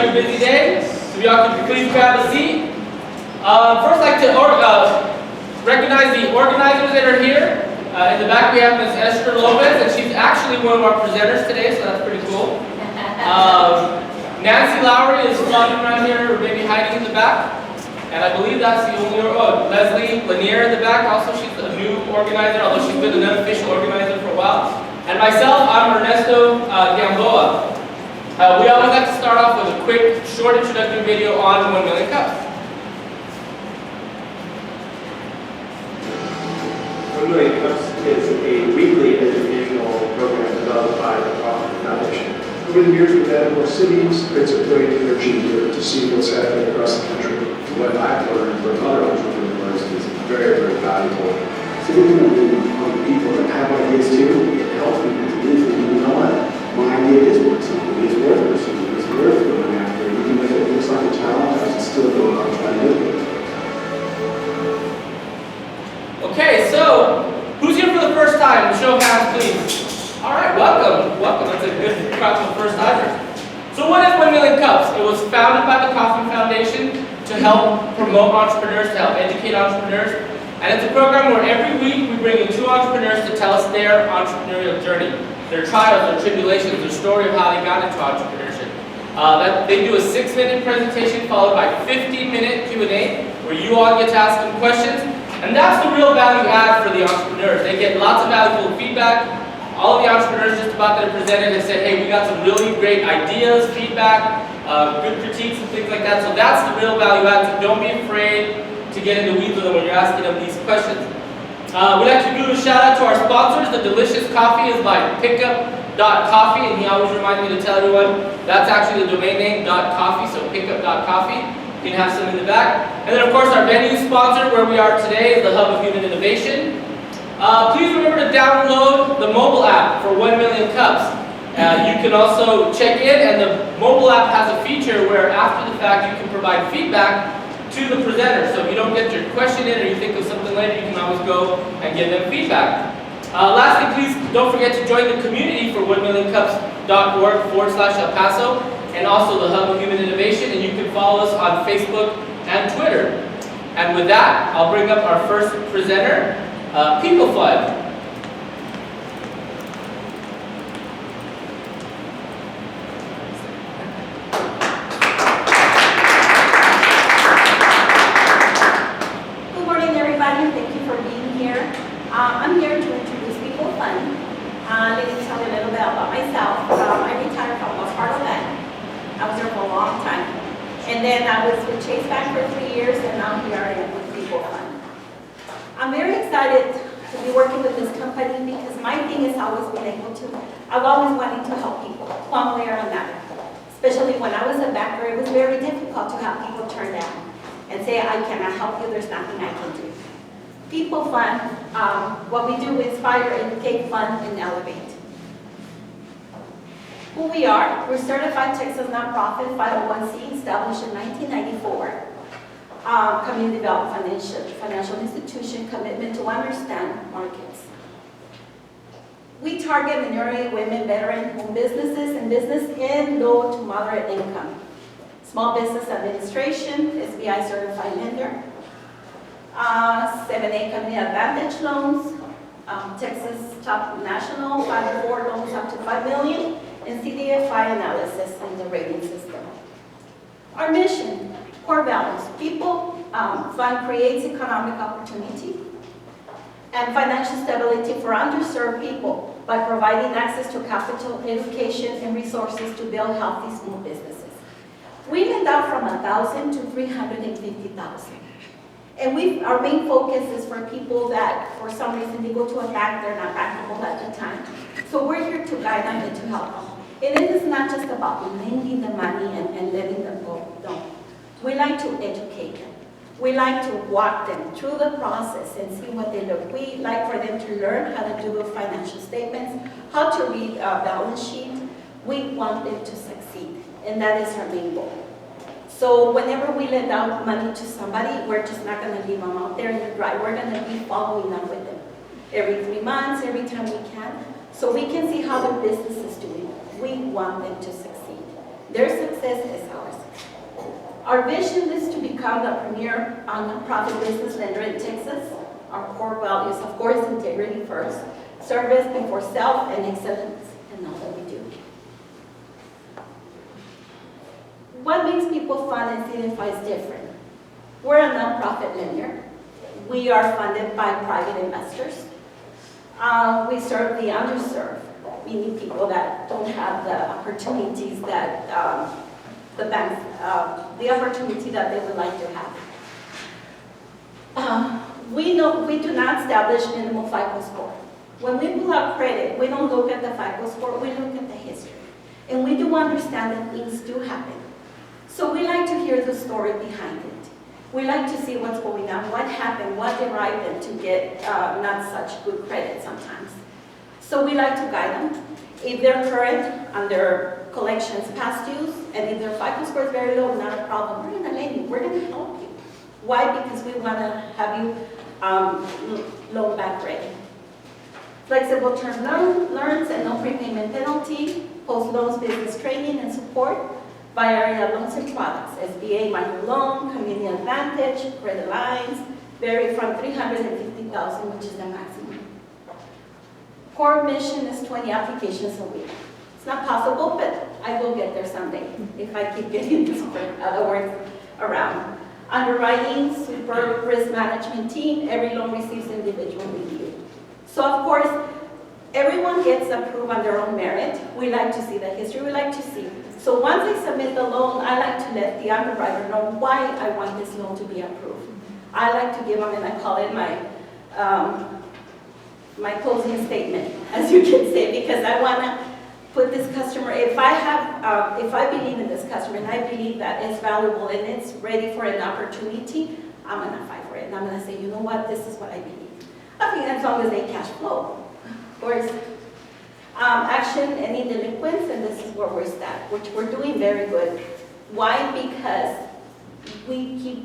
your busy day. So we all can please grab a seat. First, I'd like to recognize the organizers that are here. In the back we have Ms. Esther Lopez, and she's actually one of our presenters today, so that's pretty cool. Nancy Lowry is running around here, or maybe hiding in the back. And I believe that's the only, Leslie Lanier in the back, also she's a new organizer, although she's been an unofficial organizer for a while. And myself, I'm Ernesto Gamboa. We always like to start off with a quick, short introductory video on 1 Million Cups. 1 Million Cups is a weekly educational program developed by the PeopleFund Foundation. Over the years, we've added more cities. It's a great energy to see what's happening across the country. What I've learned from other entrepreneurs is very, very valuable. So we're going to move people that have ideas too, and help people to believe that, you know what, my idea is worth something, it's worth pursuing, it's worth going after. Even if it looks like a challenge, I should still go out and try to do it. Okay, so who's here for the first time? Show of hands, please. All right, welcome. Welcome. That's a good crowd for first timers. So what is 1 Million Cups? It was founded by the PeopleFund Foundation to help promote entrepreneurs, to help educate entrepreneurs. And it's a program where every week we bring in 2 entrepreneurs to tell us their entrepreneurial journey, their trials, their tribulations, their story of how they got into entrepreneurship. They do a 6-minute presentation followed by a 15-minute Q&A where you all get to ask them questions. And that's the real value add for the entrepreneurs. They get lots of valuable feedback. All of the entrepreneurs just about that are presented have said, hey, we got some really great ideas, feedback, good critiques and things like that. So that's the real value add. So don't be afraid to get in the weeds with them when you're asking them these questions. We'd like to do a shout out to our sponsors. The delicious coffee is by pickup.coffee, and he always reminds me to tell everyone that's actually the domain name .coffee, so pickup.coffee. You can have some in the back. And then of course our venue sponsor where we are today is the Hub of Human Innovation. Please remember to download the mobile app for 1 Million Cups. You can also check in, and the mobile app has a feature where after the fact you can provide feedback to the presenter. So if you don't get your question in or you think of something later, you can always go and give them feedback. Lastly, please don't forget to join the community for 1millioncups.org/El Paso, and also the Hub of Human Innovation, and you can follow us on Facebook and Twitter. And with that, I'll bring up our first presenter, PeopleFund. Good morning, everybody. Thank you for being here. I'm here to introduce PeopleFund. Let me tell you a little bit about myself. I retired from Wells Fargo Bank. I was there for a long time. And then I was with Chase Bank for 3 years, and now here I am with PeopleFund. I'm very excited to be working with this company because my thing is always I've always wanted to help people, one way or another. Especially when I was a banker, it was very difficult to have people turn down and say, I cannot help you, there's nothing I can do. PeopleFund, what we do is inspire, educate, fund, and elevate. Who we are, we're certified Texas nonprofit 501c, established in 1994. Community development financial institution, commitment to understand markets. We target minority women, veteran-owned businesses, and business in low to moderate income. Small business administration, SBI certified lender. 7A community advantage loans, Texas top national, 504 loans up to $5 million. And CDFI analysis and the rating system. Our mission, core values, PeopleFund creates economic opportunity and financial stability for underserved people by providing access to capital, education, and resources to build healthy small businesses. We lend out from 1,000 to 350,000. And our main focus is for people that, for some reason, they go to a bank, they're not bankable at the time. So we're here to guide them and to help them. And it is not just about lending the money and letting them go. No. We like to educate them. We like to walk them through the process and see what they look. We like for them to learn how to do financial statements, how to read a balance sheet. We want them to succeed, and that is our main goal. So whenever we lend out money to somebody, we're just not going to leave them out there in the dry. We're going to be following up with them every 3 months, every time we can, so we can see how their business is doing. We want them to succeed. Their success is ours. Our vision is to become the premier nonprofit business lender in Texas. Our core values, of course, integrity first, service before self, and excellence in all that we do. What makes PeopleFund and CTX different? We're a nonprofit lender. We are funded by private investors. We serve the underserved, meaning people that don't have the opportunities that the banks, the opportunity that they would like to have. We do not establish minimum FICO score. When we pull out credit, we don't look at the FICO score, we look at the history. And we do understand that things do happen. So we like to hear the story behind it. We like to see what's going on, what happened, what derived them to get not such good credit sometimes. So we like to guide them. If they're current on their collections past dues, and if their FICO score is very low, not a problem, we're going to lend you, we're going to help you. Why? Because we want to have you loan back ready. Flexible term loans and no prepayment penalty, post-loans business training and support via loans and products, SBA microloan, community advantage, credit lines, vary from $350,000, which is the maximum. Core mission is 20 applications a week. It's not possible, but I will get there someday if I keep getting this words around. Underwriting, super risk management team, every loan receives individual review. So of course, everyone gets approved on their own merit. We like to see the history, we like to see. So once I submit the loan, I like to let the underwriter know why I want this loan to be approved. I like to give them, and I call it my closing statement, as you can say, because I want to put this customer, if I believe in this customer and I believe that it's valuable and it's ready for an opportunity, I'm going to fight for it. And I'm going to say, you know what, this is what I believe. I think as long as they cash flow. Of course, action, any delinquents, and this is where we're at, which we're doing very good. Why? Because we keep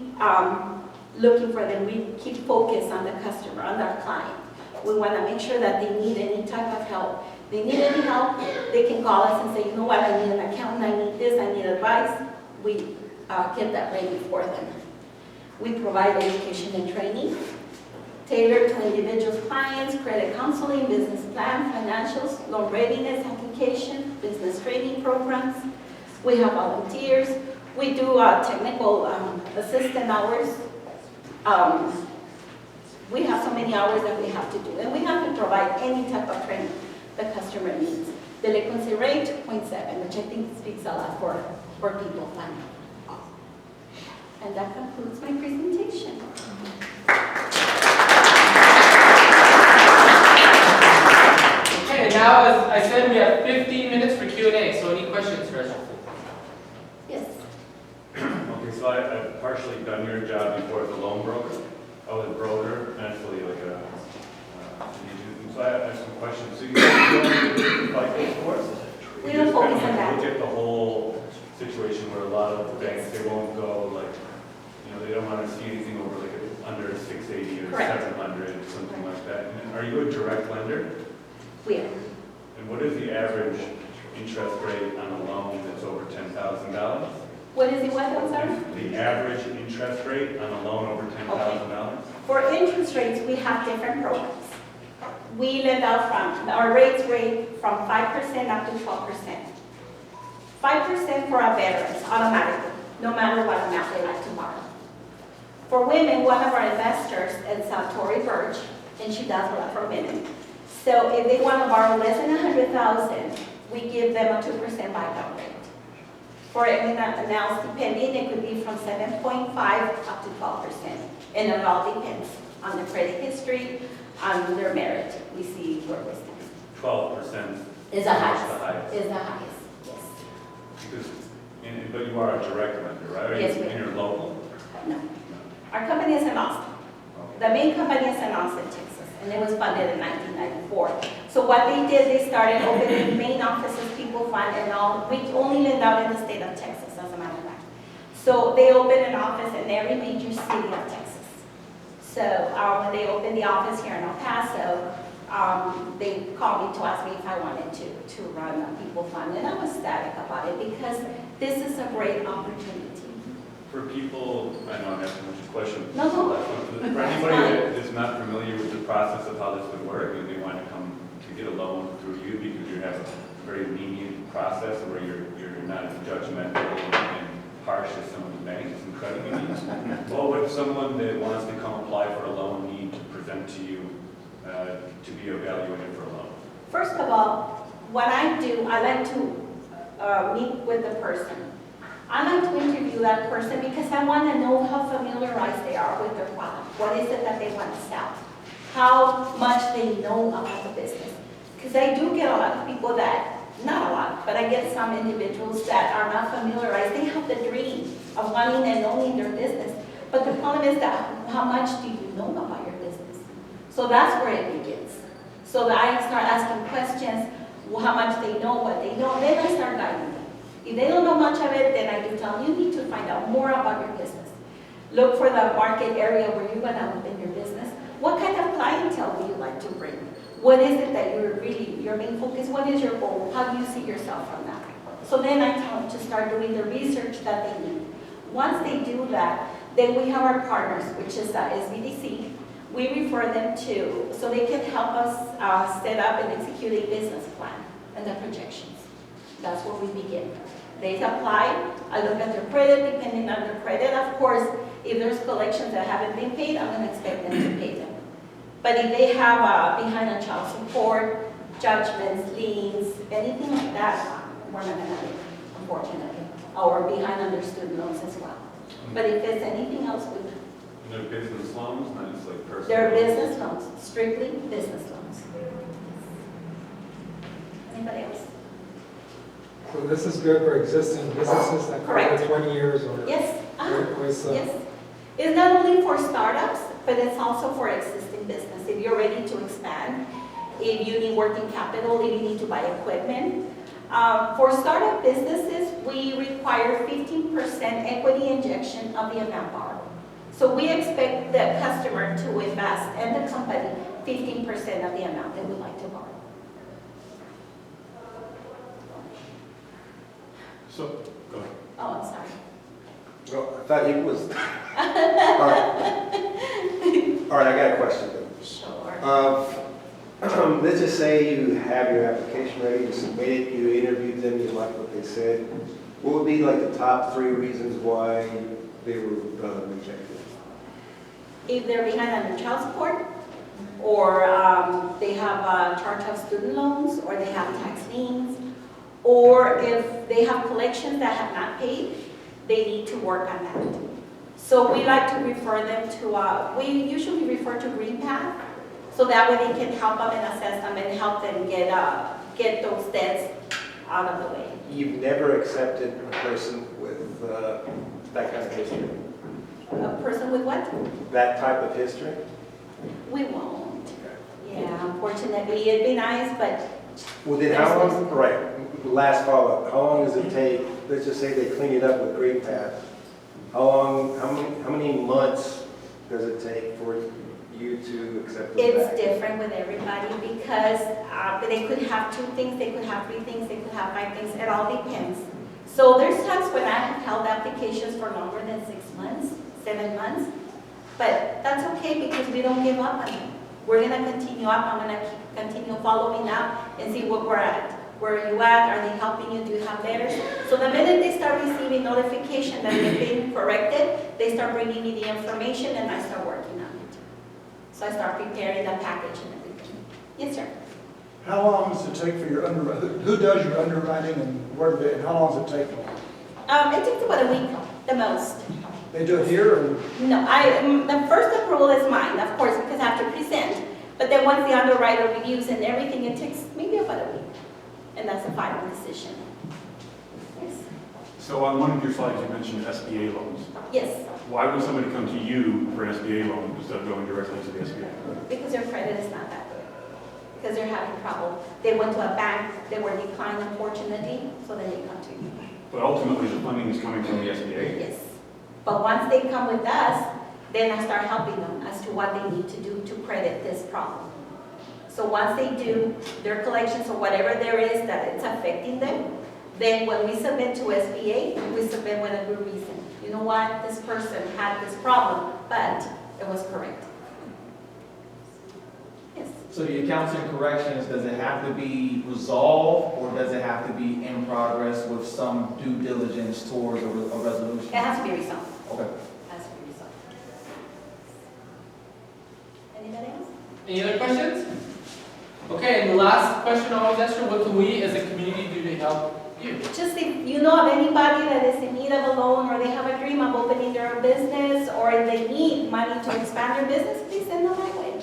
looking for them. We keep focused on the customer, on our client. We want to make sure that they need any type of help. They need any help, they can call us and say, you know what, I need an accountant, I need this, I need advice. We get that ready for them. We provide education and training, tailored to individual clients, credit counseling, business plan, financials, loan readiness application, business training programs. We have volunteers. We do technical assistant hours. We have so many hours that we have to do, and we have to provide any type of training the customer needs. Delinquency rate, 0.7, which I think speaks a lot for PeopleFund. And that concludes my presentation. Okay, and now as I said, we have 15 minutes for Q&A, so any questions for us? Yes. Okay, so I've partially done your job before as a loan broker. I was a broker, actually like a so I have some questions. So you don't do FICO scores? We don't focus on that. Look at the whole situation where a lot of the banks, they won't go like, you know, they don't want to see anything over like under 680 or Correct. 700, something like that. And are you a direct lender? We are. And what is the average interest rate on a loan that's over $10,000? What is the what, I'm sorry? The average interest rate on a loan over $10,000? For interest rates, we have different programs. We lend out our rates rate from 5% up to 12%. 5% for our veterans, automatically, no matter what amount they like to borrow. For women, one of our investors is Tori Birch, and she does a lot for women. So if they want to borrow less than $100,000, we give them a 2% buydown rate. For anyone else, depending, it could be from 7.5 up to 12%. And it all depends on the credit history, on their merit. We see where we stand. 12% Is the highest. the highest. Is the highest, yes. Because, but you are a direct lender, right? Yes, we And you're local? No. Our company is in Austin. The main company is in Austin, Texas, and it was funded in 1994. So what they did, they started opening main offices, PeopleFund, and all. We only lend out in the state of Texas, as a matter of fact. So they opened an office in every major city of Texas. So when they opened the office here in El Paso, they called me to ask me if I wanted to run a PeopleFund, and I was ecstatic about it because this is a great opportunity. For people, I know I'm asking a bunch of questions. No, no. For anybody that is not familiar with the process of how this would work, and they want to come to get a loan through you because you have a very lenient process where you're not as judgmental and harsh as some of the banks and credit unions. What would someone that wants to come apply for a loan need to present to you to be evaluated for a loan? First of all, what I do, I like to meet with the person. I like to interview that person because I want to know how familiarized they are with their product. What is it that they want to sell? How much they know about the business. Because I do get a lot of people that, not a lot, but I get some individuals that are not familiarized. They have the dream of wanting and owning their business. But the problem is that how much do you know about your business? So that's where it begins. So that I start asking questions, well, how much they know, what they know, then I start guiding them. If they don't know much of it, then I do tell them, you need to find out more about your business. Look for the market area where you're going to open your business. What kind of clientele do you like to bring? What is it that your main focus, what is your goal? How do you see yourself from that? So then I tell them to start doing the research that they need. Once they do that, then we have our partners, which is SBDC. We refer them to, so they can help us set up and execute a business plan and the projections. That's where we begin. They apply, I look at their credit, depending on their credit. Of course, if there's collections that haven't been paid, I'm going to expect them to pay them. But if they have behind on child support, judgments, liens, anything like that, we're not going to do, unfortunately. Or behind on their student loans as well. But if there's anything else, we do. No business loans, not just like personal. They're loans? business loans, strictly business loans. Anybody else? So this is good for existing businesses that Correct. are 20 years or? Yes. With, Yes. It's not only for startups, but it's also for existing business. If you're ready to expand, if you need working capital, if you need to buy equipment. For startup businesses, we require 15% equity injection of the amount borrowed. So we expect the customer to invest and the company 15% of the amount they would like to borrow. So, go ahead. Oh, I'm sorry. Well, I thought he was. All right, I got a question then. Sure. Let's just say you have your application ready, you submit it, you interviewed them, you like what they said. What would be like the top 3 reasons why they were rejected? If they're behind on their child support, or they have charge of student loans, or they have tax liens, or if they have collections that have not paid, they need to work on that. So we like to refer them to, we usually refer to Green Path, so that way they can help them and assess them and help them get those debts out of the way. You've never accepted a person with that kind of history? A person with what? That type of history? We won't. Yeah, unfortunately, it'd be nice, but Well, then how long, right, last follow-up, how long does it take, let's just say they clean it up with Green Path, how many months does it take for you to accept them it's back? different with everybody because they could have 2 things, they could have 3 things, they could have 5 things, it all depends. So there's times when I have held applications for longer than 6 months, 7 months, but that's okay because we don't give up on them. We're going to continue up, I'm going to continue following up and see what we're at. Where are you at? Are they helping you? Do you have letters? So the minute they start receiving notification that they've been corrected, they start bringing me the information and I start working on it. So I start preparing the package and everything. Yes, sir. How long does it take for your underwriting? Who does your underwriting and where do they, and how long does it take them? It takes about a week, the most. They do it here or? No, the first approval is mine, of course, because I have to present. But then once the underwriter reviews and everything, it takes maybe about a week. And that's a final decision. Yes. So on one of your slides, you mentioned SBA loans. Yes, Why would somebody come to you for an SBA loan instead of going directly to the SBA? because their credit is not that good. Because they're having trouble. They went to a bank, they were declined unfortunately, so then they come to you. But ultimately, the funding is coming from the SBA. Yes. But once they come with us, then I start helping them as to what they need to do to credit this problem. So So once they do their collections or whatever there is that it's affecting them, then when we submit to SBA, we submit with a good reason. You know what, this person had this problem, but it was correct. Yes. So the accounts and corrections, does it have to be resolved or does it have to be in progress with some due diligence towards a resolution? It has to be resolved. Okay. It has to be resolved. Anybody else? Any other questions? Okay, and the last question I always ask you, what can we as a community do to help you? Just if you know of anybody that is in need of a loan, or they have a dream of opening their own business, or they need money to expand their business, please send them my way.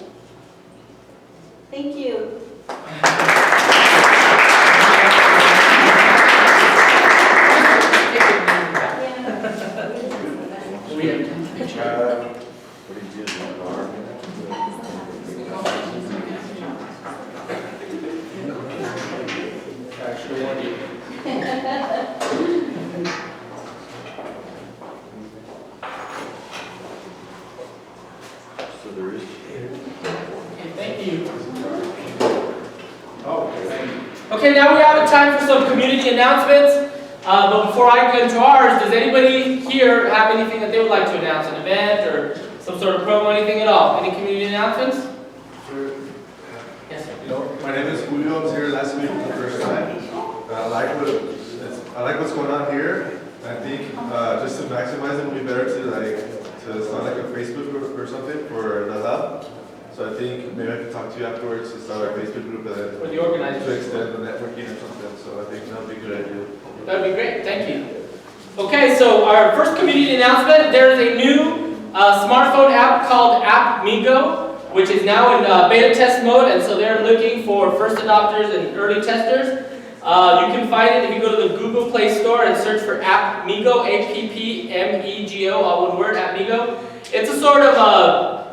Thank you. Okay, now we have time for some community announcements. But before I get into ours, does anybody here have anything that they would like to announce? An event or some sort of promo, anything at all? Any community announcements? Sure. Yes, sir. You know, my name is Julio. I was here last week for the first time. I like what's going on here. I think just to maximize it would be better to start like a Facebook group or something for the hub. So I think maybe I can talk to you afterwards to start our Facebook group and then For the organizers. to extend the networking or something. So I think that would be a good idea. That would be great, thank you. Okay, so our first community announcement, there is a new smartphone app called AppMigo, which is now in beta test mode, and so they're looking for first adopters and early testers. You can find it if you go to the Google Play Store and search for AppMigo, A-P-P-M-E-G-O, all one word, AppMigo. It's a sort of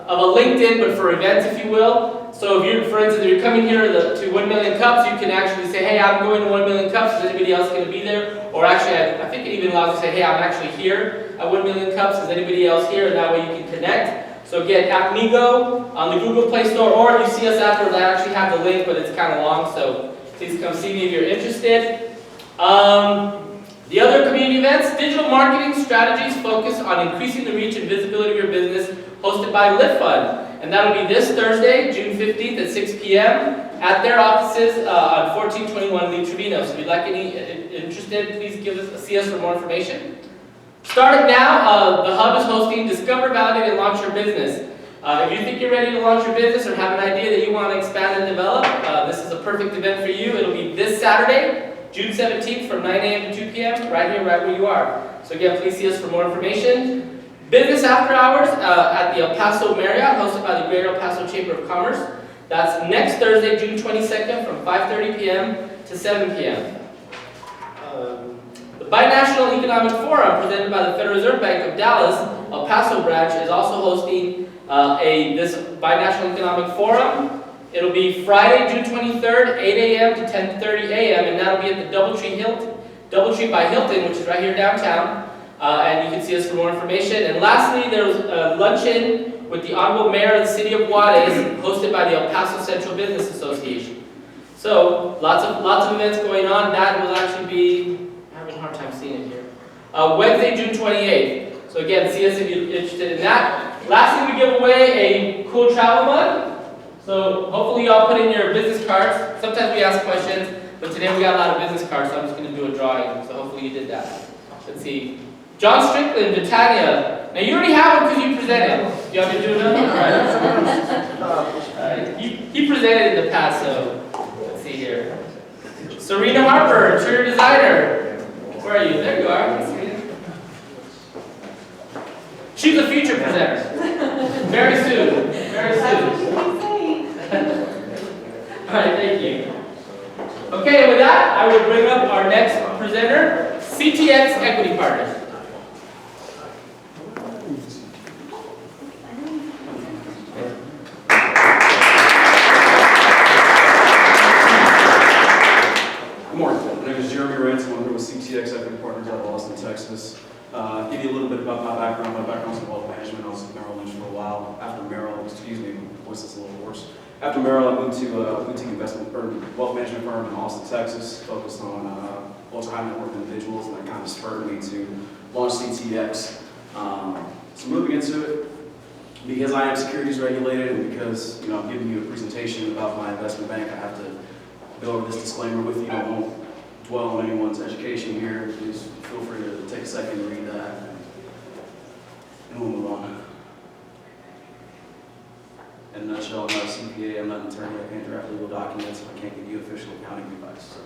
a LinkedIn, but for events, if you will. So if you're, for instance, if you're coming here to 1 Million Cups, you can actually say, hey, I'm going to 1 Million Cups, is anybody else going to be there? Or actually, I think it even allows you to say, hey, I'm actually here at 1 Million Cups, is anybody else here? And that way you can connect. So again, AppMigo on the Google Play Store, or if you see us afterwards, I actually have the link, but it's kind of long, so please come see me if you're interested. The other community events, digital marketing strategies focus on increasing the reach and visibility of your business, hosted by PeopleFund. And that'll be this Thursday, June 15th at 6 p.m. at their offices on 1421 Lee Trevino. So if you'd like any interested, please see us for more information. Starting now, the Hub is hosting Discover, Validate, and Launch Your Business. If you think you're ready to launch your business or have an idea that you want to expand and develop, this is a perfect event for you. It'll be this Saturday, June 17th from 9 a.m. to 2 p.m. right here, right where you are. So again, please see us for more information. Business After Hours at the El Paso Marriott, hosted by the Greater El Paso Chamber of Commerce. That's next Thursday, June 22nd from 5:30 p.m. to 7 p.m. The Binational Economic Forum, presented by the Federal Reserve Bank of Dallas, El Paso branch, is also hosting this Binational Economic Forum. It'll be Friday, June 23rd, 8 a.m. to 10:30 a.m., and that'll be at the Doubletree by Hilton, which is right here downtown. And you can see us for more information. And lastly, there was a luncheon with the Honorable Mayor of the City of Juarez, hosted by the El Paso Central Business Association. So lots of events going on. That will actually be, I'm having a hard time seeing it here, Wednesday, June 28th. So again, see us if you're interested in that. Lastly, we give away a cool travel mug. So hopefully you all put in your business cards. Sometimes we ask questions, but today we got a lot of business cards, so I'm just going to do a drawing. So hopefully you did that. Let's see. John Strickland, Britannia. Now you already have one because you presented. Do you want me to do another one? All right. He presented in the past, so let's see here. Serena Harper, interior designer. Where are you? There you are. She's a future presenter. Very soon. Very soon. All right, thank you. Okay, with that, I will bring up our next presenter, CTX Equity Partners. Good morning. My name is Jeremy Rance. I'm here with CTX Equity Partners out of Austin, Texas. Give you a little bit about my background. My background is in wealth management. I was at Merrill Lynch for a while. After Merrill, excuse me, my voice is a little hoarse. After Merrill, I moved to a boutique investment or wealth management firm in Austin, Texas, focused on ultra high net worth individuals, and that kind of spurred me to launch CTX. So moving into it, because I am securities regulated and because I'm giving you a presentation about my investment bank, I have to go over this disclaimer with you. I won't dwell on anyone's education here. Please feel free to take a second to read that, and we'll move on. In a nutshell, I'm not a CPA, I'm not an attorney, I can't draft legal documents, I can't give you official accounting advice. So,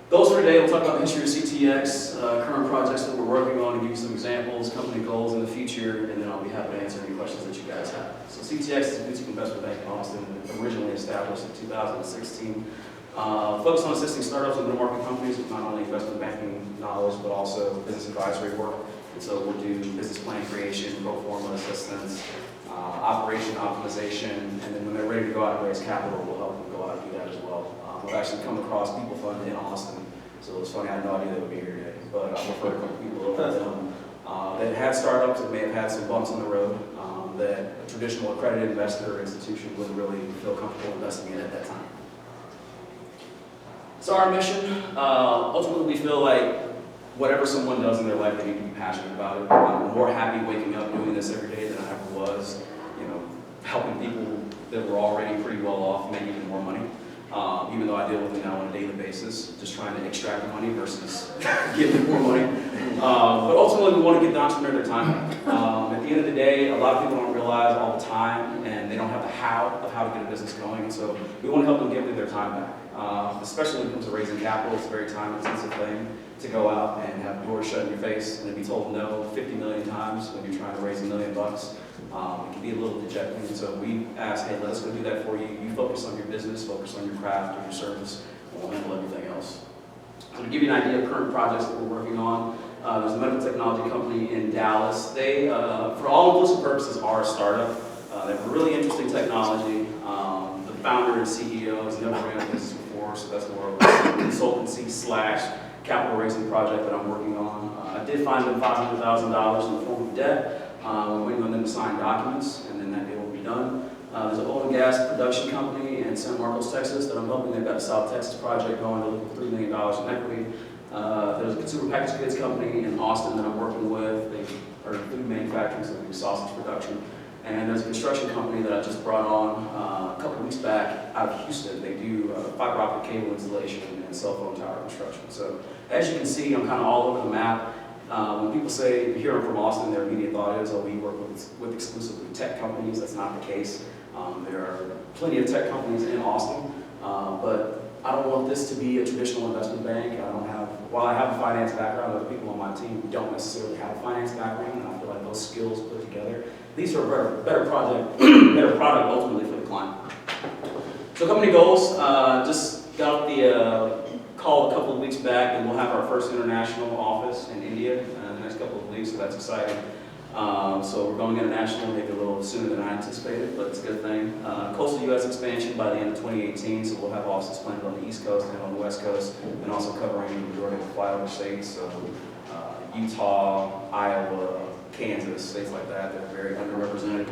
goals for today, we'll talk about the history of CTX, current projects that we're working on, and give you some examples, company goals in the future, and then I'll be happy to answer any questions that you guys have. So CTX is a boutique investment bank in Austin, originally established in 2016. Focused on assisting startups and middle-market companies with not only investment banking knowledge, but also business advisory work. And so we'll do business plan creation, pro forma assistance, operation optimization, and then when they're ready to go out and raise capital, we'll help them go out and do that as well. We've actually come across PeopleFund in Austin, so it's funny, I had no idea they would be here today, but I've referred a couple people over to them that had startups that may have had some bumps in the road that a traditional accredited investor or institution wouldn't really feel comfortable investing in at that time. So our mission, ultimately we feel like whatever someone does in their life, they need to be passionate about it. I'm more happy waking up doing this every day than I ever was, helping people that were already pretty well off make even more money. Even though I deal with them now on a daily basis, just trying to extract the money versus give them more money. But ultimately, we want to give the entrepreneur their time back. At the end of the day, a lot of people don't realize all the time, and they don't have the how of how to get a business going. And so we want to help them give them their time back. Especially when it comes to raising capital, it's a very time-intensive thing to go out and have doors shut in your face and then be told no 50 million times when you're trying to raise $1 million. It can be a little dejecting, and so we ask, hey, let us go do that for you. You focus on your business, focus on your craft or your service, and we'll handle everything else. So to give you an idea of current projects that we're working on, there's a medical technology company in Dallas. They, for all inclusive purposes, are a startup. They have a really interesting technology. The founder and CEO has never ran a business before, so that's more of a consultancy / capital raising project that I'm working on. I did find them $500,000 in the form of debt. We're waiting on them to sign documents, and then that deal will be done. There's an oil and gas production company in San Marcos, Texas, that I'm helping. They've got a South Texas project going. They're looking for $3 million in equity. There's a consumer packaged goods company in Austin that I'm working with. They are food manufacturing, so they do sausage production. And there's a construction company that I just brought on a couple of weeks back out of Houston. They do fiber optic cable installation and cell phone tower construction. So as you can see, I'm kind of all over the map. When people say, here I'm from Austin, their immediate thought is, oh, we work with exclusively tech companies. That's not the case. There are plenty of tech companies in Austin, but I don't want this to be a traditional investment bank. While I have a finance background, other people on my team don't necessarily have a finance background, and I feel like those skills put together, these are a better product ultimately for the client. So company goals, just got the call a couple of weeks back, and we'll have our first international office in India in the next couple of weeks, so that's exciting. So we're going international, maybe a little sooner than I anticipated, but it's a good thing. Coastal U.S. expansion by the end of 2018, so we'll have offices planned on the East Coast and on the West Coast, and also covering the majority of the flyover states, so Utah, Iowa, Kansas, states like that are very underrepresented.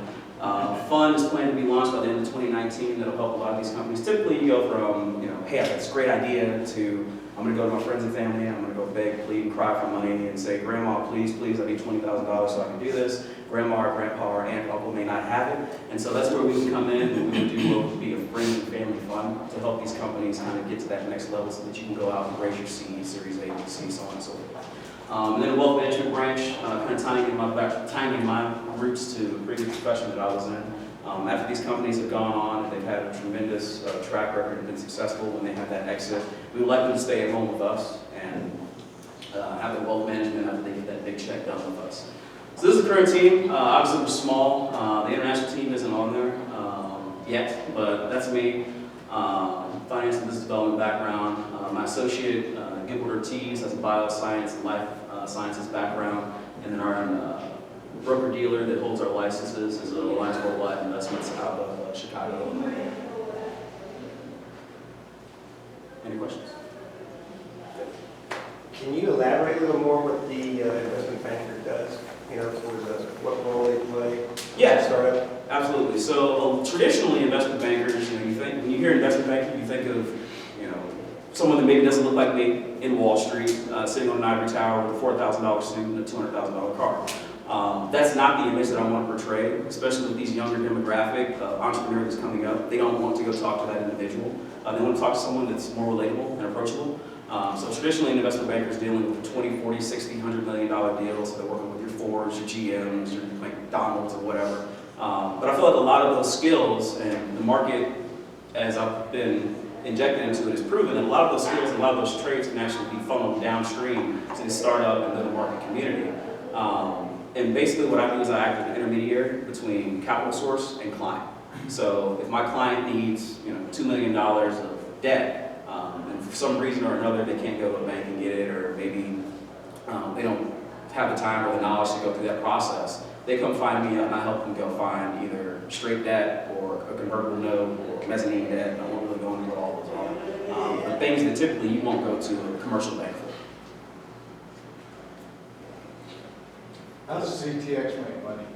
Fund is planned to be launched by the end of 2019. That'll help a lot of these companies. Typically, you go from, hey, I got this great idea to I'm going to go to my friends and family, and I'm going to go beg, plead, and cry for money and say, Grandma, please, please, I need $20,000 so I can do this. Grandma or grandpa or aunt or uncle may not have it. And so that's where we would come in, and we would do what would be a friend and family fund to help these companies kind of get to that next level so that you can go out and raise your seed, Series A, B, C, so on and so forth. And then a wealth management branch, kind of tying in my roots to the previous profession that I was in. After these companies have gone on and they've had a tremendous track record and been successful when they have that exit, we would like them to stay at home with us and have their wealth management after they get that big check done with us. So this is the current team. Obviously we're small. The international team isn't on there yet, but that's me. Finance and business development background. My associate, Gilbert Ortiz, has a bioscience and life sciences background, and then our broker-dealer that holds our licenses is Alliance Worldwide Investments out of Chicago. Any questions? Can you elaborate a little more what the investment banker does? What role they play? Yeah, Startup? Absolutely. So traditionally, investment bankers, you think when you hear investment banking, you think of someone that maybe doesn't look like me in Wall Street, sitting on an ivory tower with a $4,000 suit and a $200,000 car. That's not the image that I want to portray, especially with these younger demographic entrepreneurs that's coming up. They don't want to go talk to that individual. They want to talk to someone that's more relatable and approachable. So traditionally, an investment banker is dealing with 20, 40, 60, $100 million deals. So they're working with your Fords, your GMs, your McDonald's, or whatever. But I feel like a lot of those skills and the market, as I've been injected into it, has proven that a lot of those skills and a lot of those traits can actually be funneled downstream to the startup and middle market community. And basically what I do is I act as an intermediary between capital source and client. So if my client needs $2 million of debt, and for some reason or another they can't go to a bank and get it, or maybe they don't have the time or the knowledge to go through that process, they come find me and I help them go find either straight debt or a convertible note or mezzanine debt. I won't really go into what all those are. But things that typically you won't go to a commercial bank for. How does CTX make money?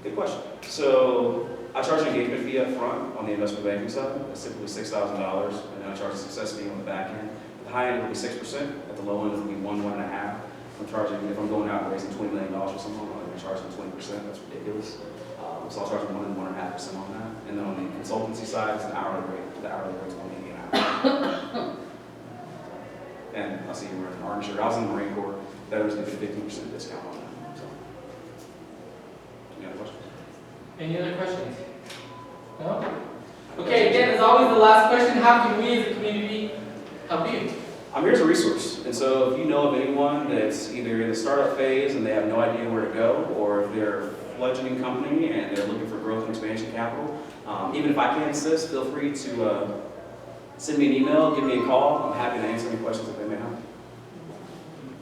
Good question. So I charge an engagement fee up front on the investment banking side. That's typically $6,000, and then I charge a success fee on the back end. At the high end, it'll be 6%. At the low end, it'll be 1.5%. I'm charging, if I'm going out and raising $20 million or something, I'm going to charge them 20%. That's ridiculous. So I'll charge them 1.5% on that. And then on the consultancy side, it's an hourly rate. The hourly rate's $180 an hour. And I see you're wearing an orange shirt. I was in the Marine Corps. Veterans get a 15% discount on that. So, any other questions? Any other questions? No? Okay, again, as always, the last question, how can we as a community help you? I'm here as a resource, and so if you know of anyone that's either in the startup phase and they have no idea where to go, or if they're a fledgling company and they're looking for growth and expansion capital, even if I can't assist, feel free to send me an email, give me a call. I'm happy to answer any questions that they may have.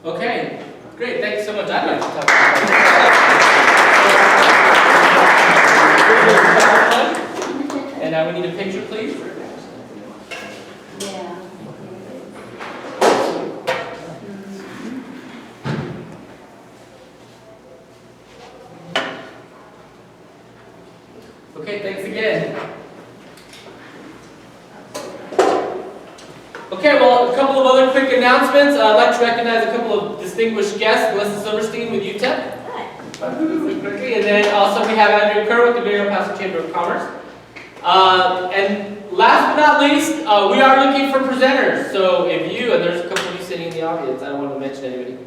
Okay, great, thank you so much. I'd like to talk about and we need a picture, please. Yeah. Okay, thanks again. Okay, well, a couple of other quick announcements. I'd like to recognize a couple of distinguished guests. Melissa Silverstein with UTEP. Quickly. And then also we have Andrew Kerr with the Mayor Paso Chamber of Commerce. And last but not least, we are looking for presenters. So if you, and there's a couple of you sitting in the audience, I don't want to mention anybody.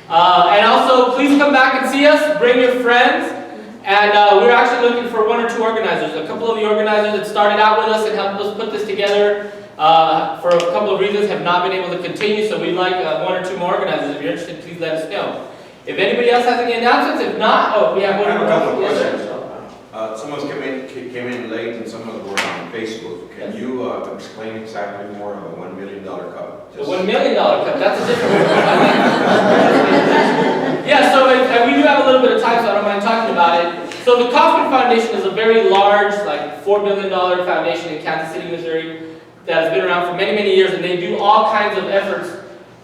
And also, please come back and see us, bring your friends. And we're actually looking for 1 or 2 organizers. A couple of the organizers that started out with us and helped us put this together for a couple of reasons have not been able to continue, so we'd like 1 or 2 more organizers. If you're interested, please let us know. If anybody else has any announcements, if not, we have one. I have a couple of Yes, questions. sir. Someone's came in late and some of them were on Facebook. Can you explain exactly more of a $1 million cup? The $1 million cup, that's a different one. Yeah, so and we do have a little bit of time, so I don't mind talking about it. So the Kauffman Foundation is a very large, like $4 billion foundation in Kansas City, Missouri, that has been around for many, many years, and they do all kinds of efforts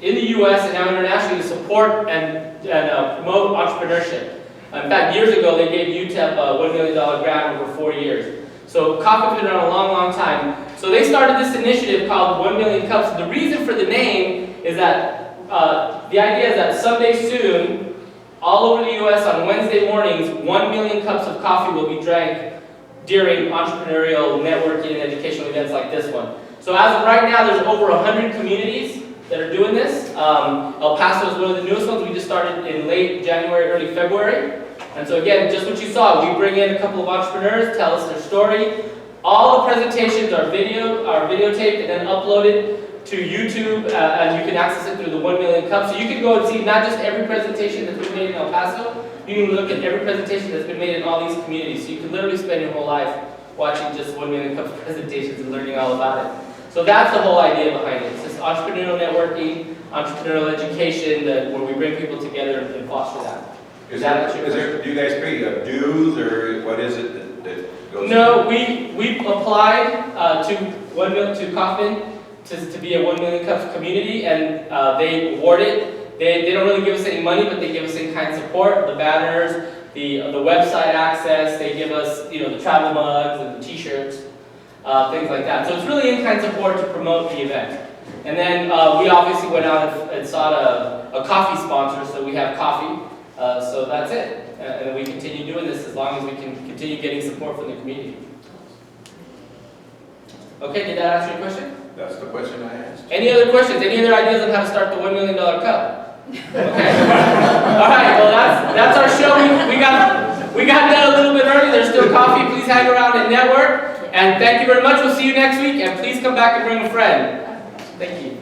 in the U.S. and now internationally to support and promote entrepreneurship. In fact, years ago, they gave UTEP a $1 million grant over 4 years. So Kauffman's been around a long, long time. So they started this initiative called 1 Million Cups. The reason for the name is that the idea is that someday soon, all over the U.S. on Wednesday mornings, 1 million cups of coffee will be drank during entrepreneurial, networking, and educational events like this one. So as of right now, there's over 100 communities that are doing this. El Paso is one of the newest ones. We just started in late January, early February. And so again, just what you saw, we bring in a couple of entrepreneurs, tell us their story. All the presentations are videotaped and then uploaded to YouTube, and you can access it through the 1 Million Cups. So you can go and see not just every presentation that's been made in El Paso, you can look at every presentation that's been made in all these communities. So you can literally spend your whole life watching just 1 Million Cups presentations and learning all about it. So that's the whole idea behind it. It's just entrepreneurial networking, entrepreneurial education, where we bring people together and foster that. Do you guys pay dues, or what is it that goes? No, we applied to Kauffman to be a 1 Million Cups community, and they awarded. They don't really give us any money, but they give us in-kind support, the banners, the website access. They give us, the travel mugs and the T-shirts, things like that. So it's really in-kind support to promote the event. And then we obviously went out and sought a coffee sponsor, so we have coffee. So that's it. And then we continue doing this as long as we can continue getting support from the community. Okay, did that answer your question? That's the question I asked. Any other questions? Any other ideas on how to start the $1 million cup? Okay. All right. Well, that's our show. We got done a little bit early. There's still coffee. Please hang around and network. And thank you very much. We'll see you next week. And please come back and bring a friend. Thank you.